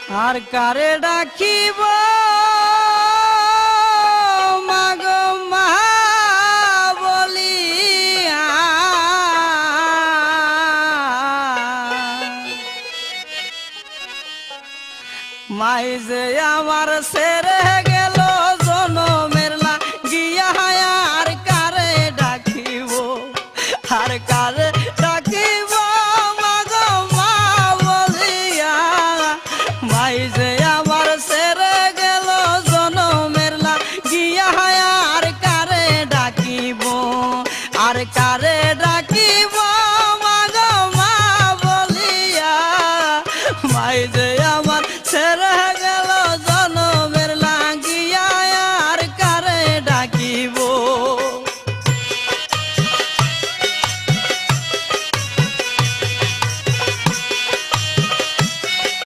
আর কারে ডাকিব মাগো মা বলিয়া মাই যে আমার ছেড়ে গেল জনমের লাগিয়া আর কারে ডাকিব আর কারে ডাকিব মাগো মা বলিয়া মাই যে আমার ছেড়ে গেল জনমের লাগিয়া আর কারে ডাকিব আর কারে ডাকিব মাগো মা বলিয়া মাই যে